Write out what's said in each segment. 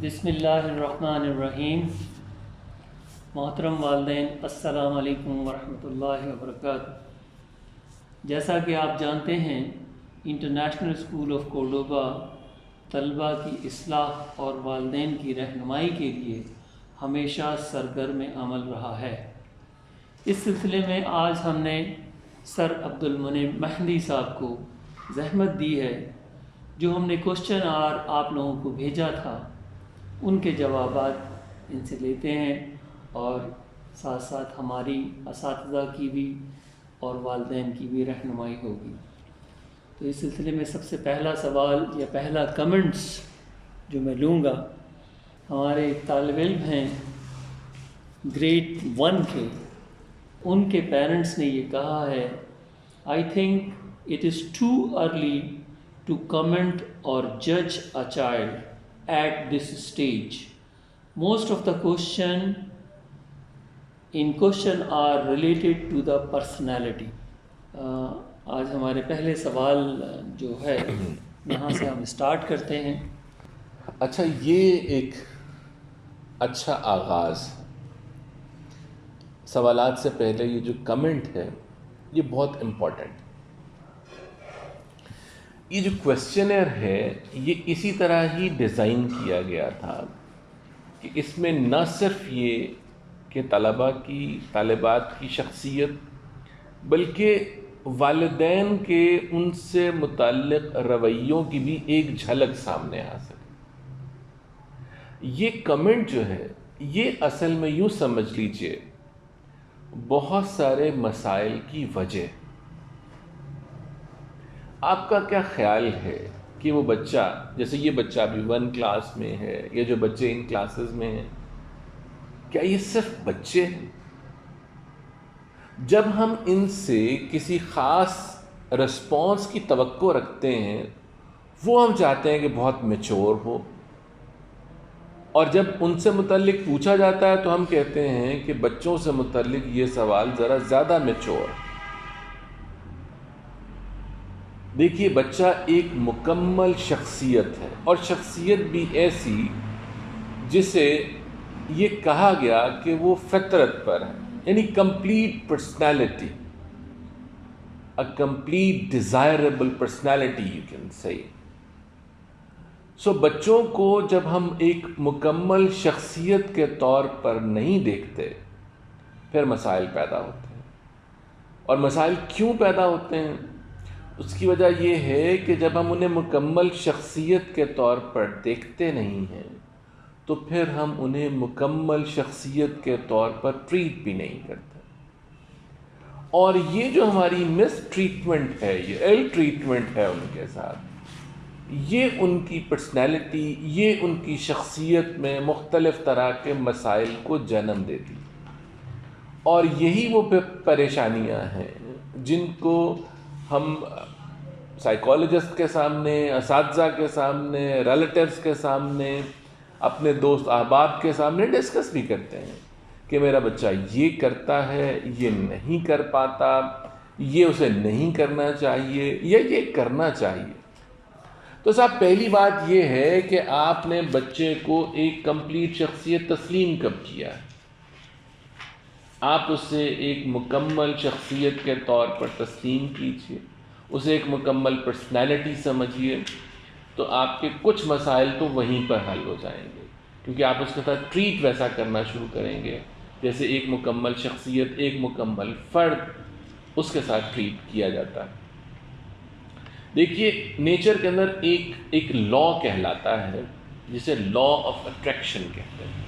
بسم اللہ الرحمن الرحیم۔ محترم والدین، السلام علیکم ورحمۃ اللہ وبرکاتہ۔ جیسا کہ آپ جانتے ہیں، انٹرنیشنل اسکول آف کورڈوبا طلباء کی اصلاح اور والدین کی رہنمائی کے لیے ہمیشہ سرگرم عمل رہا ہے۔ اس سلسلے میں آج ہم نے سر عبد المنعم مہدی صاحب کو زحمت دی ہے، جو ہم نے کوشچن آپ لوگوں کو بھیجا تھا، ان کے جوابات ان سے لیتے ہیں اور ساتھ ساتھ ہماری اساتذہ کی بھی اور والدین کی بھی رہنمائی ہوگی۔ تو اس سلسلے میں سب سے پہلا سوال یا پہلا کمنٹس جو میں لوں گا، ہمارے ایک طالب علم ہیں گریڈ 1 کے، ان کے پیرنٹس نے یہ کہا ہے، I think it is too early to comment or judge a child at this stage. Most of the question are related to the personality. آج ہمارے پہلے سوال جو ہے یہاں سے ہم اسٹارٹ کرتے ہیں۔ اچھا، یہ ایک اچھا آغاز۔ سوالات سے پہلے یہ جو کمنٹ ہے یہ بہت امپورٹنٹ۔ یہ جو کویسچنر ہے یہ اسی طرح ہی ڈیزائن کیا گیا تھا کہ اس میں نہ صرف یہ کہ طالبات کی شخصیت، بلکہ والدین کے ان سے متعلق رویوں کی بھی ایک جھلک سامنے آ سکے۔ یہ کمنٹ جو ہے یہ اصل میں یوں سمجھ لیجئے بہت سارے مسائل کی وجہ۔ آپ کا کیا خیال ہے کہ وہ بچہ، جیسے یہ بچہ ابھی 1 کلاس میں ہے، یا جو بچے ان کلاسز میں ہیں، کیا یہ صرف بچے ہیں؟ جب ہم ان سے کسی خاص رسپانس کی توقع رکھتے ہیں، وہ ہم چاہتے ہیں کہ بہت میچور ہو، اور جب ان سے متعلق پوچھا جاتا ہے تو ہم کہتے ہیں کہ بچوں سے متعلق یہ سوال ذرا زیادہ میچور۔ دیکھیے، بچہ ایک مکمل شخصیت ہے، اور شخصیت بھی ایسی جسے یہ کہا گیا کہ وہ فطرت پر ہے، یعنی complete personality, a complete desirable personality you can say۔ بچوں کو جب ہم ایک مکمل شخصیت کے طور پر نہیں دیکھتے، پھر مسائل پیدا ہوتے ہیں۔ اور مسائل کیوں پیدا ہوتے ہیں؟ اس کی وجہ یہ ہے کہ جب ہم انہیں مکمل شخصیت کے طور پر دیکھتے نہیں ہیں تو پھر ہم انہیں مکمل شخصیت کے طور پر ٹریٹ بھی نہیں کرتے۔ اور یہ جو ہماری مس ٹریٹمنٹ ہے، یہ ایل ٹریٹمنٹ ہے ان کے ساتھ، یہ ان کی پرسنالٹی، یہ ان کی شخصیت میں مختلف طرح کے مسائل کو جنم دیتی۔ اور یہی وہ پریشانیاں ہیں جن کو ہم سائیکالوجسٹ کے سامنے، اساتذہ کے سامنے، ریلیٹیوز کے سامنے، اپنے دوست احباب کے سامنے ڈسکس بھی کرتے ہیں کہ میرا بچہ یہ کرتا ہے، یہ نہیں کر پاتا، یہ اسے نہیں کرنا چاہیے، یا یہ کرنا چاہیے۔ تو صاحب، پہلی بات یہ ہے کہ آپ نے بچے کو ایک کمپلیٹ شخصیت تسلیم کب کیا ہے؟ آپ اسے ایک مکمل شخصیت کے طور پر تسلیم کیجئے، اسے ایک مکمل پرسنالٹی سمجھیے، تو آپ کے کچھ مسائل تو وہیں پر حل ہو جائیں گے، کیونکہ آپ اس کے ساتھ ٹریٹ ویسا کرنا شروع کریں گے جیسے ایک مکمل شخصیت، ایک مکمل فرد اس کے ساتھ ٹریٹ کیا جاتا ہے۔ دیکھیے، نیچر کے اندر ایک لا کہلاتا ہے جسے لا آف اٹریکشن کہتے ہیں۔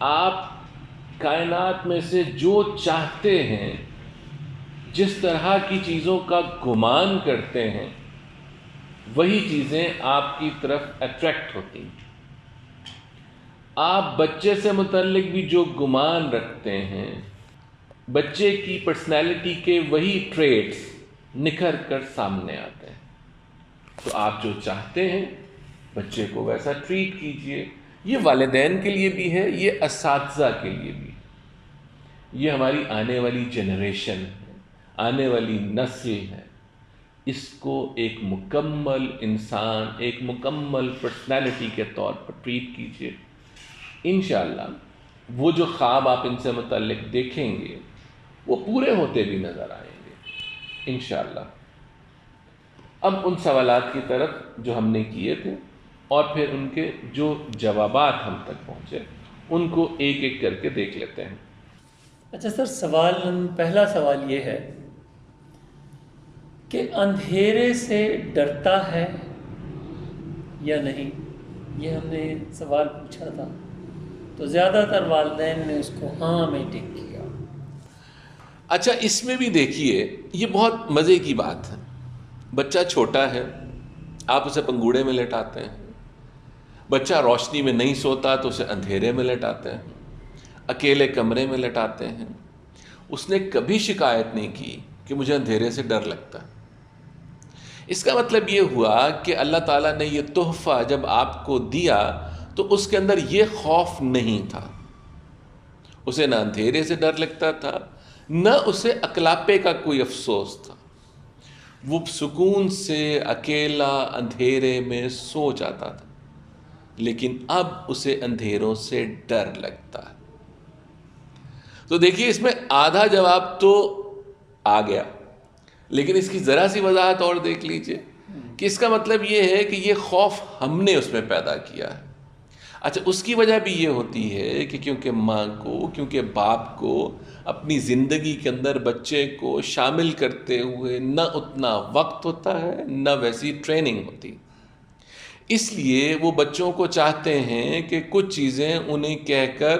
آپ کائنات میں سے جو چاہتے ہیں، جس طرح کی چیزوں کا گمان کرتے ہیں، وہی چیزیں آپ کی طرف اٹریکٹ ہوتی ہیں۔ آپ بچے سے متعلق بھی جو گمان رکھتے ہیں، بچے کی پرسنالٹی کے وہی ٹریٹس نکھر کر سامنے آتے ہیں۔ تو آپ جو چاہتے ہیں بچے کو ویسا ٹریٹ کیجئے۔ یہ والدین کے لیے بھی ہے، یہ اساتذہ کے لیے بھی، یہ ہماری آنے والی جنریشن ہے، آنے والی نسل ہے، اس کو ایک مکمل انسان، ایک مکمل پرسنالٹی کے طور پر ٹریٹ کیجیے. انشاءاللہ وہ جو خواب آپ ان سے متعلق دیکھیں گے وہ پورے ہوتے بھی نظر آئیں گے انشاءاللہ. اب ان سوالات کی طرف جو ہم نے کیے تھے اور پھر ان کے جو جوابات ہم تک پہنچے ان کو ایک ایک کر کے دیکھ لیتے ہیں. اچھا سر، پہلا سوال یہ ہے کہ اندھیرے سے ڈرتا ہے یا نہیں؟ یہ ہم نے سوال پوچھا تھا تو زیادہ تر والدین نے اس کو ہاں میں ٹک کیا. اچھا، اس میں بھی دیکھیے یہ بہت مزے کی بات ہے. بچہ چھوٹا ہے، آپ اسے پنگوڑے میں لٹاتے ہیں. بچہ روشنی میں نہیں سوتا تو اسے اندھیرے میں لٹاتے ہیں، اکیلے کمرے میں لٹاتے ہیں. اس نے کبھی شکایت نہیں کی کہ مجھے اندھیرے سے ڈر لگتا ہے. اس کا مطلب یہ ہوا کہ اللہ تعالیٰ نے یہ تحفہ جب آپ کو دیا تو اس کے اندر یہ خوف نہیں تھا. اسے نہ اندھیرے سے ڈر لگتا تھا، نہ اسے اکلاپے کا کوئی افسوس تھا. وہ سکون سے اکیلا اندھیرے میں سو جاتا تھا. لیکن اب اسے اندھیروں سے ڈر لگتا ہے. تو دیکھیے اس میں آدھا جواب تو آ گیا، لیکن اس کی ذرا سی وضاحت اور دیکھ لیجئے کہ اس کا مطلب یہ ہے کہ یہ خوف ہم نے اس میں پیدا کیا ہے. اچھا، اس کی وجہ بھی یہ ہوتی ہے کہ کیونکہ ماں کو، کیونکہ باپ کو اپنی زندگی کے اندر بچے کو شامل کرتے ہوئے نہ اتنا وقت ہوتا ہے نہ ویسی ٹریننگ ہوتی. اس لیے وہ بچوں کو چاہتے ہیں کہ کچھ چیزیں انہیں کہہ کر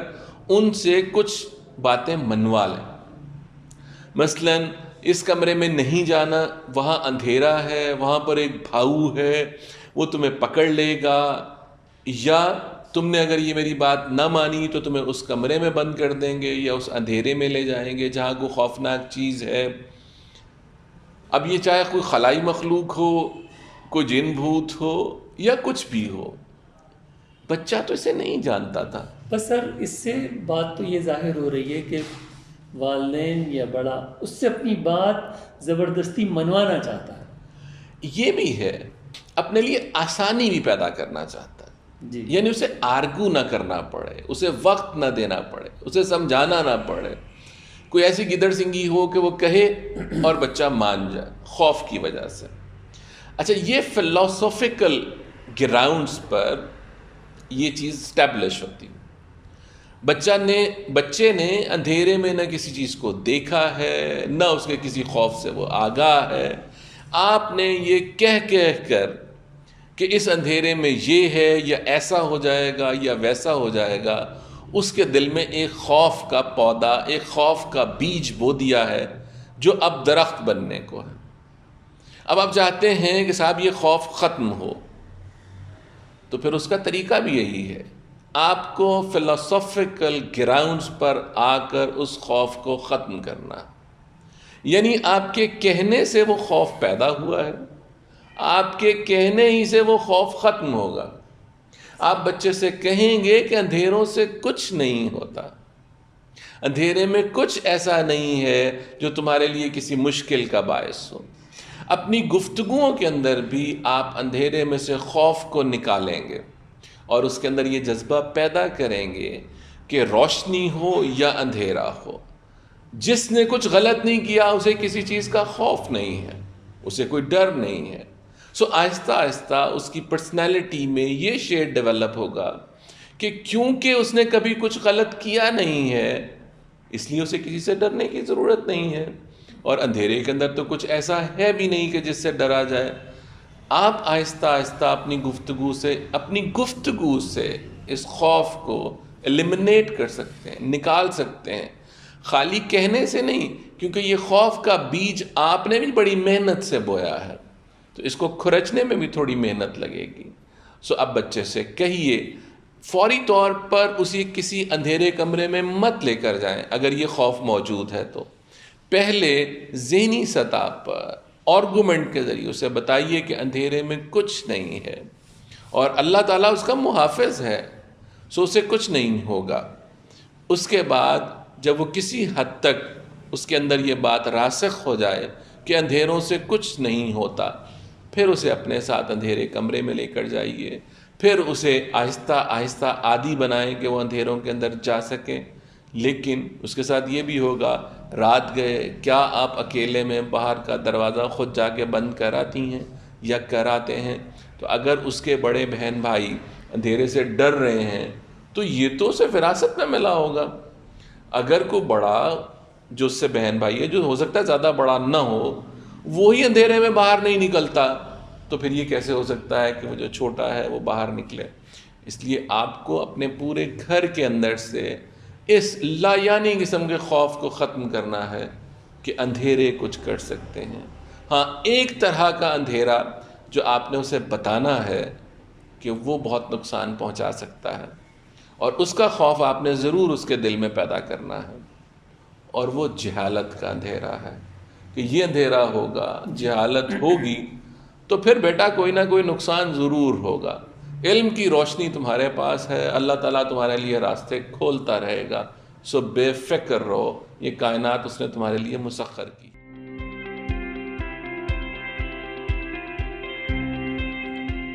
ان سے کچھ باتیں منوا لیں. مثلاً اس کمرے میں نہیں جانا، وہاں اندھیرا ہے، وہاں پر ایک بھاؤ ہے، وہ تمہیں پکڑ لے گا، یا تم نے اگر یہ میری بات نہ مانی تو تمہیں اس کمرے میں بند کر دیں گے یا اس اندھیرے میں لے جائیں گے جہاں کوئی خوفناک چیز ہے. اب یہ چاہے کوئی خلائی مخلوق ہو، کوئی جن بھوت ہو یا کچھ بھی ہو، بچہ تو اسے نہیں جانتا تھا. بس سر اس سے بات تو یہ ظاہر ہو رہی ہے کہ والدین یا بڑا اس سے اپنی بات زبردستی منوانا چاہتا ہے. یہ بھی ہے، اپنے لیے آسانی بھی پیدا کرنا چاہتا ہے. جی، یعنی اسے آرگو نہ کرنا پڑے، اسے وقت نہ دینا پڑے، اسے سمجھانا نہ پڑے. کوئی ایسی گدڑ سنگھی ہو کہ وہ کہے اور بچہ مان جائے خوف کی وجہ سے. اچھا، یہ فلسافیکل گراؤنڈز پر یہ چیز اسٹیبلش ہوتی. بچے نے اندھیرے میں نہ کسی چیز کو دیکھا ہے، نہ اس کے کسی خوف سے وہ آگاہ ہے. آپ نے یہ کہہ کر کہ اس اندھیرے میں یہ ہے یا ایسا ہو جائے گا یا ویسا ہو جائے گا، اس کے دل میں ایک خوف کا پودا، ایک خوف کا بیج بو دیا ہے جو اب درخت بننے کو ہے. اب آپ چاہتے ہیں کہ صاحب یہ خوف ختم ہو، تو پھر اس کا طریقہ بھی یہی ہے، آپ کو فلسافیکل گراؤنڈز پر آ کر اس خوف کو ختم کرنا. یعنی آپ کے کہنے سے وہ خوف پیدا ہوا ہے، آپ کے کہنے ہی سے وہ خوف ختم ہوگا. آپ بچے سے کہیں گے کہ اندھیروں سے کچھ نہیں ہوتا، اندھیرے میں کچھ ایسا نہیں ہے جو تمہارے لیے کسی مشکل کا باعث ہو. اپنی گفتگوؤں کے اندر بھی آپ اندھیرے میں سے خوف کو نکالیں گے اور اس کے اندر یہ جذبہ پیدا کریں گے کہ روشنی ہو یا اندھیرا ہو، جس نے کچھ غلط نہیں کیا اسے کسی چیز کا خوف نہیں ہے، اسے کوئی ڈر نہیں ہے. سو آہستہ آہستہ اس کی پرسنالٹی میں یہ شیڈ ڈیولپ ہوگا کہ کیونکہ اس نے کبھی کچھ غلط کیا نہیں ہے اس لیے اسے کسی سے ڈرنے کی ضرورت نہیں ہے، اور اندھیرے کے اندر تو کچھ ایسا ہے بھی نہیں کہ جس سے ڈرا جائے. آپ آہستہ آہستہ اپنی گفتگو سے اس خوف کو ایلیمنیٹ کر سکتے ہیں، نکال سکتے ہیں، خالی کہنے سے نہیں، کیونکہ یہ خوف کا بیج آپ نے بھی بڑی محنت سے بویا ہے تو اس کو کھرچنے میں بھی تھوڑی محنت لگے گی. سو اب بچے سے کہیے، فوری طور پر اسی کسی اندھیرے کمرے میں مت لے کر جائیں اگر یہ خوف موجود ہے تو پہلے ذہنی سطح پر آرگومنٹ کے ذریعے اسے بتائیے کہ اندھیرے میں کچھ نہیں ہے اور اللہ تعالیٰ اس کا محافظ ہے، سو اسے کچھ نہیں ہوگا. اس کے بعد جب وہ کسی حد تک اس کے اندر یہ بات راسخ ہو جائے کہ اندھیروں سے کچھ نہیں ہوتا، پھر اسے اپنے ساتھ اندھیرے کمرے میں لے کر جائیے، پھر اسے آہستہ آہستہ عادی بنائیں کہ وہ اندھیروں کے اندر جا سکے۔ لیکن اس کے ساتھ یہ بھی ہوگا، رات گئے، کیا آپ اکیلے میں باہر کا دروازہ خود جا کے بند کراتی ہیں یا کراتے ہیں؟ تو اگر اس کے بڑے بہن بھائی اندھیرے سے ڈر رہے ہیں تو یہ تو اسے وراثت میں ملا ہوگا۔ اگر کوئی بڑا جو اس سے بہن بھائی ہے، جو ہو سکتا ہے زیادہ بڑا نہ ہو، وہی اندھیرے میں باہر نہیں نکلتا، تو پھر یہ کیسے ہو سکتا ہے کہ وہ جو چھوٹا ہے وہ باہر نکلے؟ اس لیے آپ کو اپنے پورے گھر کے اندر سے اس لا یعنی قسم کے خوف کو ختم کرنا ہے کہ اندھیرے کچھ کر سکتے ہیں۔ ہاں، ایک طرح کا اندھیرا جو آپ نے اسے بتانا ہے کہ وہ بہت نقصان پہنچا سکتا ہے، اور اس کا خوف آپ نے ضرور اس کے دل میں پیدا کرنا ہے، اور وہ جہالت کا اندھیرا ہے کہ یہ اندھیرا ہوگا، جہالت ہوگی تو پھر بیٹا کوئی نہ کوئی نقصان ضرور ہوگا۔ علم کی روشنی تمہارے پاس ہے، اللہ تعالیٰ تمہارے لیے راستے کھولتا رہے گا، سو بے فکر رہو، یہ کائنات اس نے تمہارے لیے مسخر کی۔